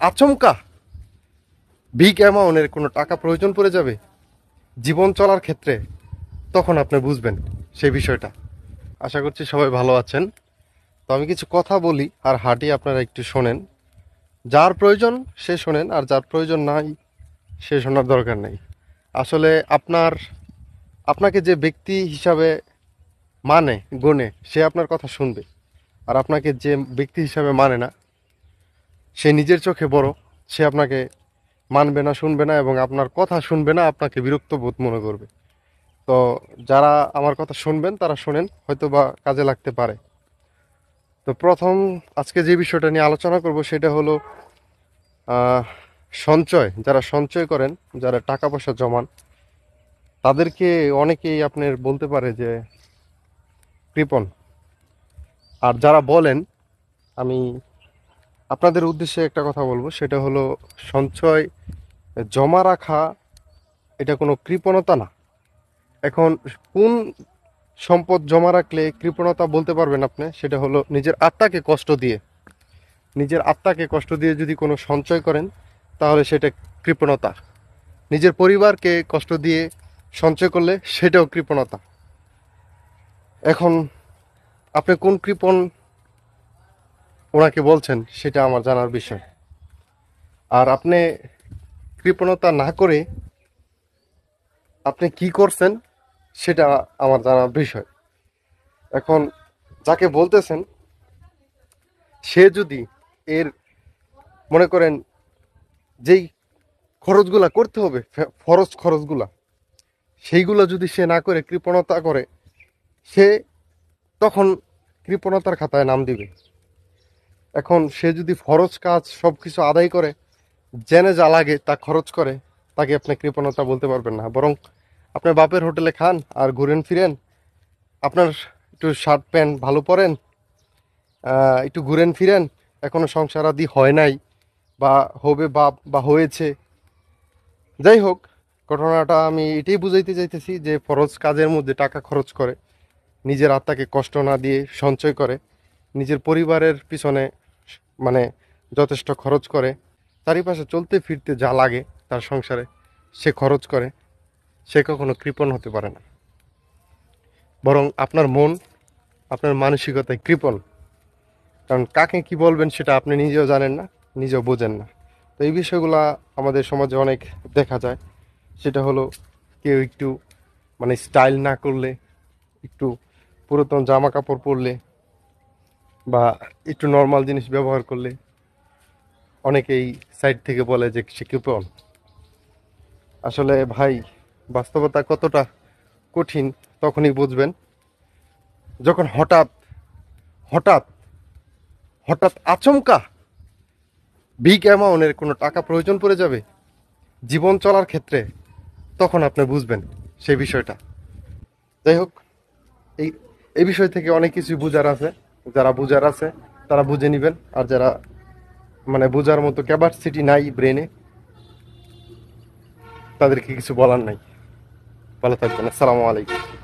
আচমকা বিগ অ্যামাউন্টের কোনো টাকা প্রয়োজন পড়ে যাবে জীবন চলার ক্ষেত্রে, তখন আপনি বুঝবেন সেই বিষয়টা। আশা করছি সবাই ভালো আছেন। তো আমি কিছু কথা বলি আর হাঁটি, আপনারা একটু শোনেন। যার প্রয়োজন সে শোনেন, আর যার প্রয়োজন নাই সে শোনার দরকার নেই। আসলে আপনাকে যে ব্যক্তি হিসাবে মানে গণে সে আপনার কথা শুনবে, আর আপনাকে যে ব্যক্তি হিসাবে মানে না, সে নিজের চোখে বড়, সে আপনাকে মানবে না, শুনবে না, এবং আপনার কথা শুনবে না, আপনাকে বিরক্ত বোধ মনে করবে। তো যারা আমার কথা শুনবেন তারা শোনেন, হয়তো বা কাজে লাগতে পারে। তো প্রথম আজকে যে বিষয়টা নিয়ে আলোচনা করব সেটা হলো আহ, সঞ্চয়। যারা সঞ্চয় করেন, যারা টাকা পয়সা জমান, তাদেরকে অনেকেই আপনার বলতে পারে যে কৃপণ। আর যারা বলেন, আমি আপনাদের উদ্দেশ্যে একটা কথা বলবো, সেটা হলো সঞ্চয় জমা রাখা এটা কোনো কৃপণতা না। এখন কোন সম্পদ জমা রাখলে কৃপণতা বলতে পারবেন আপনি? সেটা হলো নিজের আত্মাকে কষ্ট দিয়ে যদি কোনো সঞ্চয় করেন, তাহলে সেটা কৃপণতা। নিজের পরিবারকে কষ্ট দিয়ে সঞ্চয় করলে সেটাও কৃপণতা। এখন আপনি কোন কৃপণ ওনাকে বলছেন সেটা আমার জানার বিষয়। আর আপনি কৃপণতা না করে আপনি কি করছেন সেটা আমার জানার বিষয়। এখন যাকে বলতেছেন সে যদি এর মনে করেন যেই খরচগুলা করতে হবে, ফরজ খরচগুলা, সেইগুলো যদি সে না করে কৃপণতা করে, সে তখন কৃপণতার খাতায় নাম দিবে। এখন সে যদি ফরজ কাজ সব কিছু আদায় করে, জেনে যা লাগে তা খরচ করে, তাকে আপনি কৃপণতা বলতে পারবেন না। বরং আপনার বাপের হোটেলে খান আর ঘুরেন ফিরেন, আপনার একটু শার্ট প্যান্ট ভালো পরেন, একটু ঘুরেন ফিরেন, এখনো সংসার আদি হয় নাই বা হবে বা হয়েছে, যাই হোক, ঘটনাটা আমি এটাই বুঝাইতে চাইতেছি যে ফরজ কাজের মধ্যে টাকা খরচ করে, নিজের আত্মাকে কষ্ট না দিয়ে সঞ্চয় করে, নিজের পরিবারের পিছনে মানে যথেষ্ট খরচ করে, চারিপাশে চলতে ফিরতে যা লাগে তার সংসারে সে খরচ করে, সে কখনো কৃপণ হতে পারে না। বরং আপনার মন, আপনার মানসিকতায় কৃপণ। কারণ কাকে কি বলবেন সেটা আপনি নিজেও জানেন না, নিজেও বোঝেন না। তো এই বিষয়গুলো আমাদের সমাজে অনেক দেখা যায়। সেটা হলো কেউ একটু স্টাইল না করলে, একটু পুরাতন জামা কাপড় পরলে, বা একটু নর্মাল জিনিস ব্যবহার করলে অনেকেই সাইড থেকে বলে যে সে কৃপণ। আসলে ভাই, বাস্তবতা কতটা কঠিন তখনই বুঝবেন, যখন হঠাৎ হঠাৎ হঠাৎ আচমকা বিগ অ্যামাউন্টের কোনো টাকা প্রয়োজন পড়ে যাবে জীবন চলার ক্ষেত্রে, তখন আপনি বুঝবেন সেই বিষয়টা। যাই হোক, এই এই বিষয় থেকে অনেক কিছু বুঝার আছে। যারা বুঝার আছে তারা বুঝে নেবেন, আর যারা বোঝার মতো ক্যাপাসিটি নাই ব্রেনে, তাদেরকে কিছু বলার নাই। ভালো থাকবেন। আসসালামু আলাইকুম।